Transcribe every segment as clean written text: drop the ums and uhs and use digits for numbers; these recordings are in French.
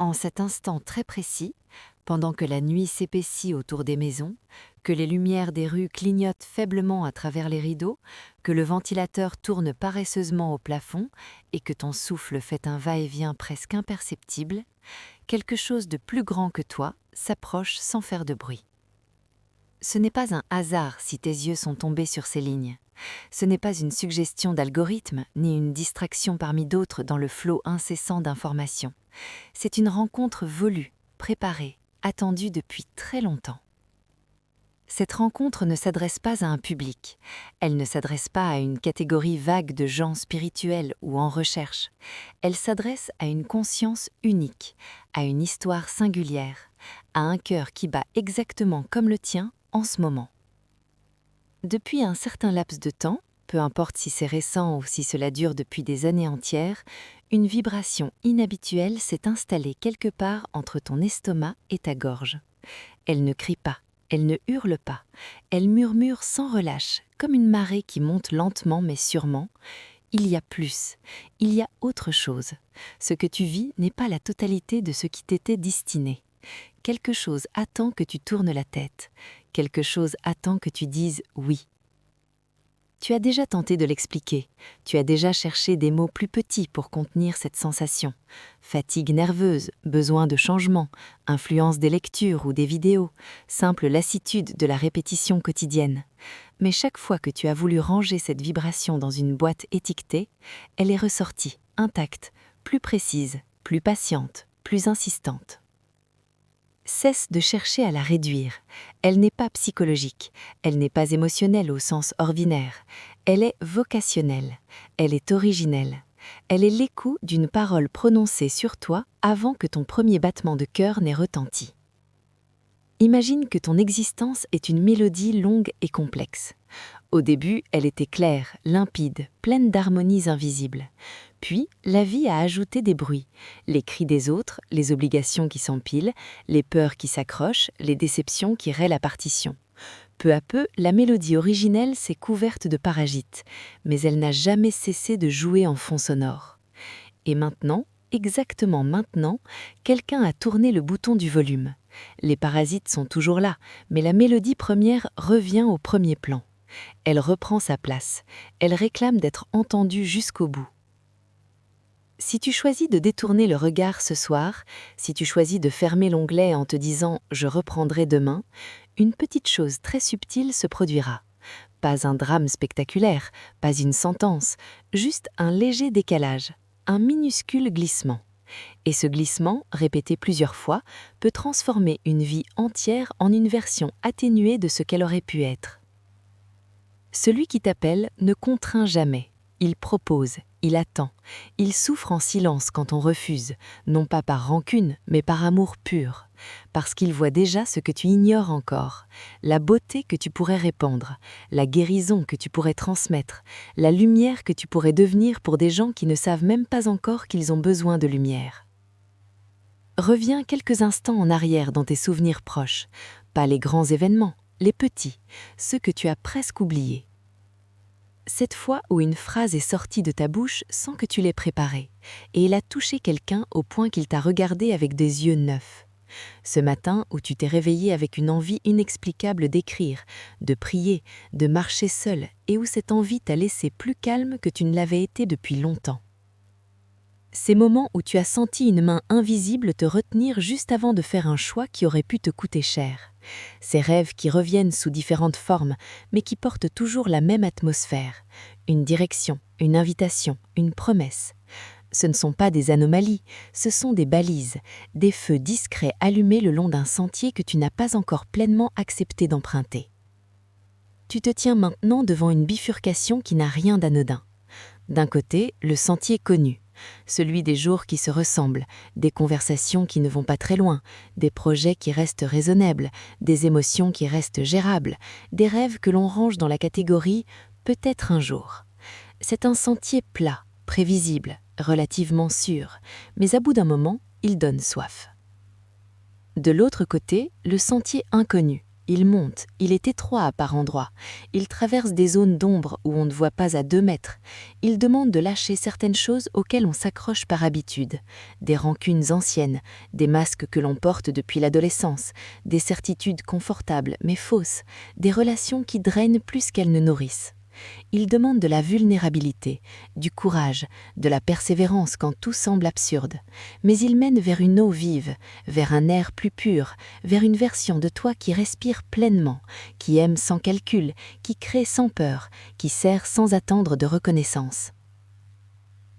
En cet instant très précis, pendant que la nuit s'épaissit autour des maisons, que les lumières des rues clignotent faiblement à travers les rideaux, que le ventilateur tourne paresseusement au plafond et que ton souffle fait un va-et-vient presque imperceptible, quelque chose de plus grand que toi s'approche sans faire de bruit. Ce n'est pas un hasard si tes yeux sont tombés sur ces lignes. Ce n'est pas une suggestion d'algorithme, ni une distraction parmi d'autres dans le flot incessant d'informations. C'est une rencontre voulue, préparée, attendue depuis très longtemps. Cette rencontre ne s'adresse pas à un public. Elle ne s'adresse pas à une catégorie vague de gens spirituels ou en recherche. Elle s'adresse à une conscience unique, à une histoire singulière, à un cœur qui bat exactement comme le tien en ce moment. Depuis un certain laps de temps, peu importe si c'est récent ou si cela dure depuis des années entières, une vibration inhabituelle s'est installée quelque part entre ton estomac et ta gorge. Elle ne crie pas, elle ne hurle pas, elle murmure sans relâche, comme une marée qui monte lentement mais sûrement. Il y a plus, il y a autre chose. Ce que tu vis n'est pas la totalité de ce qui t'était destiné. Quelque chose attend que tu tournes la tête, quelque chose attend que tu dises oui. Tu as déjà tenté de l'expliquer, tu as déjà cherché des mots plus petits pour contenir cette sensation. Fatigue nerveuse, besoin de changement, influence des lectures ou des vidéos, simple lassitude de la répétition quotidienne. Mais chaque fois que tu as voulu ranger cette vibration dans une boîte étiquetée, elle est ressortie, intacte, plus précise, plus patiente, plus insistante. Cesse de chercher à la réduire. Elle n'est pas psychologique, elle n'est pas émotionnelle au sens ordinaire. Elle est vocationnelle, elle est originelle. Elle est l'écho d'une parole prononcée sur toi avant que ton premier battement de cœur n'ait retenti. Imagine que ton existence est une mélodie longue et complexe. Au début, elle était claire, limpide, pleine d'harmonies invisibles. Puis, la vie a ajouté des bruits, les cris des autres, les obligations qui s'empilent, les peurs qui s'accrochent, les déceptions qui raient la partition. Peu à peu, la mélodie originelle s'est couverte de parasites, mais elle n'a jamais cessé de jouer en fond sonore. Et maintenant, exactement maintenant, quelqu'un a tourné le bouton du volume. Les parasites sont toujours là, mais la mélodie première revient au premier plan. Elle reprend sa place, elle réclame d'être entendue jusqu'au bout. Si tu choisis de détourner le regard ce soir, si tu choisis de fermer l'onglet en te disant « je reprendrai demain », une petite chose très subtile se produira. Pas un drame spectaculaire, pas une sentence, juste un léger décalage, un minuscule glissement. Et ce glissement, répété plusieurs fois, peut transformer une vie entière en une version atténuée de ce qu'elle aurait pu être. Celui qui t'appelle ne contraint jamais, il propose, il attend, il souffre en silence quand on refuse, non pas par rancune, mais par amour pur, parce qu'il voit déjà ce que tu ignores encore, la beauté que tu pourrais répandre, la guérison que tu pourrais transmettre, la lumière que tu pourrais devenir pour des gens qui ne savent même pas encore qu'ils ont besoin de lumière. Reviens quelques instants en arrière dans tes souvenirs proches, pas les grands événements, les petits, ceux que tu as presque oubliés. Cette fois où une phrase est sortie de ta bouche sans que tu l'aies préparée, et elle a touché quelqu'un au point qu'il t'a regardé avec des yeux neufs. Ce matin où tu t'es réveillé avec une envie inexplicable d'écrire, de prier, de marcher seul, et où cette envie t'a laissé plus calme que tu ne l'avais été depuis longtemps. Ces moments où tu as senti une main invisible te retenir juste avant de faire un choix qui aurait pu te coûter cher. Ces rêves qui reviennent sous différentes formes, mais qui portent toujours la même atmosphère. Une direction, une invitation, une promesse. Ce ne sont pas des anomalies, ce sont des balises, des feux discrets allumés le long d'un sentier que tu n'as pas encore pleinement accepté d'emprunter. Tu te tiens maintenant devant une bifurcation qui n'a rien d'anodin. D'un côté, le sentier connu. Celui des jours qui se ressemblent, des conversations qui ne vont pas très loin, des projets qui restent raisonnables, des émotions qui restent gérables, des rêves que l'on range dans la catégorie « peut-être un jour ». C'est un sentier plat, prévisible, relativement sûr, mais à bout d'un moment, il donne soif. De l'autre côté, le sentier inconnu. Il monte, il est étroit par endroits. Il traverse des zones d'ombre où on ne voit pas à 2 mètres. Il demande de lâcher certaines choses auxquelles on s'accroche par habitude. Des rancunes anciennes, des masques que l'on porte depuis l'adolescence, des certitudes confortables mais fausses, des relations qui drainent plus qu'elles ne nourrissent. Il demande de la vulnérabilité, du courage, de la persévérance quand tout semble absurde. Mais il mène vers une eau vive, vers un air plus pur, vers une version de toi qui respire pleinement, qui aime sans calcul, qui crée sans peur, qui sert sans attendre de reconnaissance.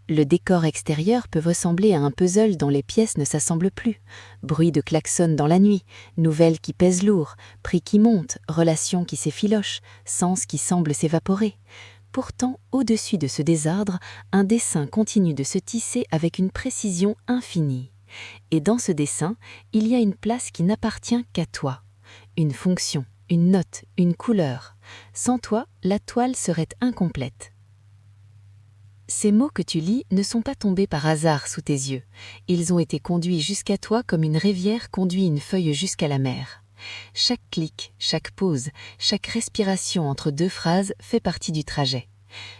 Le décor extérieur peut ressembler à un puzzle dont les pièces ne s'assemblent plus. Bruit de klaxon dans la nuit, nouvelles qui pèsent lourd, prix qui montent, relations qui s'effilochent, sens qui semblent s'évaporer. Pourtant, au-dessus de ce désordre, un dessin continue de se tisser avec une précision infinie. Et dans ce dessin, il y a une place qui n'appartient qu'à toi. Une fonction, une note, une couleur. Sans toi, la toile serait incomplète. Ces mots que tu lis ne sont pas tombés par hasard sous tes yeux. Ils ont été conduits jusqu'à toi comme une rivière conduit une feuille jusqu'à la mer. Chaque clic, chaque pause, chaque respiration entre 2 phrases fait partie du trajet.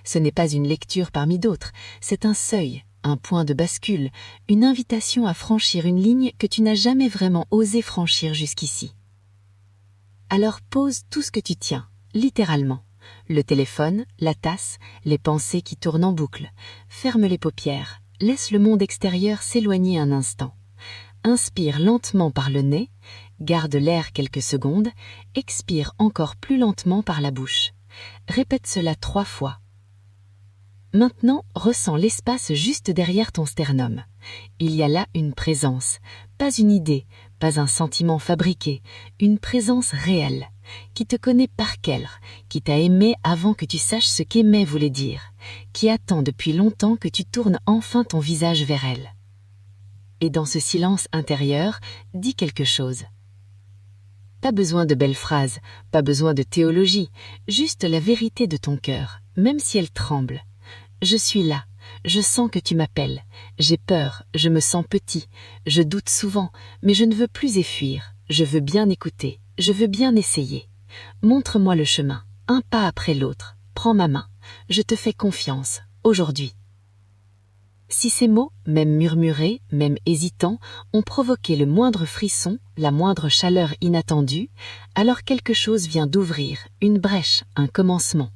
Ce n'est pas une lecture parmi d'autres, c'est un seuil, un point de bascule, une invitation à franchir une ligne que tu n'as jamais vraiment osé franchir jusqu'ici. Alors pose tout ce que tu tiens, littéralement. Le téléphone, la tasse, les pensées qui tournent en boucle. Ferme les paupières, laisse le monde extérieur s'éloigner un instant. Inspire lentement par le nez, garde l'air quelques secondes, expire encore plus lentement par la bouche. Répète cela 3 fois. Maintenant, ressens l'espace juste derrière ton sternum. Il y a là une présence, pas une idée, pas un sentiment fabriqué, une présence réelle, qui te connaît par cœur, qui t'a aimé avant que tu saches ce qu'aimer voulait dire, qui attend depuis longtemps que tu tournes enfin ton visage vers elle. Et dans ce silence intérieur, dis quelque chose. Pas besoin de belles phrases, pas besoin de théologie, juste la vérité de ton cœur, même si elle tremble. Je suis là, je sens que tu m'appelles, j'ai peur, je me sens petit, je doute souvent, mais je ne veux plus y fuir, je veux bien écouter, je veux bien essayer. Montre-moi le chemin, un pas après l'autre, prends ma main, je te fais confiance, aujourd'hui. Si ces mots, même murmurés, même hésitants, ont provoqué le moindre frisson, la moindre chaleur inattendue, alors quelque chose vient d'ouvrir, une brèche, un commencement.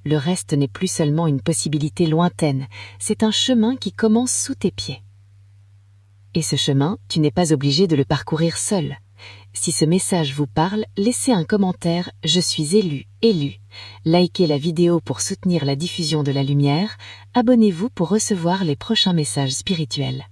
Le reste n'est plus seulement une possibilité lointaine, c'est un chemin qui commence sous tes pieds. Et ce chemin, tu n'es pas obligé de le parcourir seul. Si ce message vous parle, laissez un commentaire « Je suis élu ». Likez la vidéo pour soutenir la diffusion de la lumière. Abonnez-vous pour recevoir les prochains messages spirituels.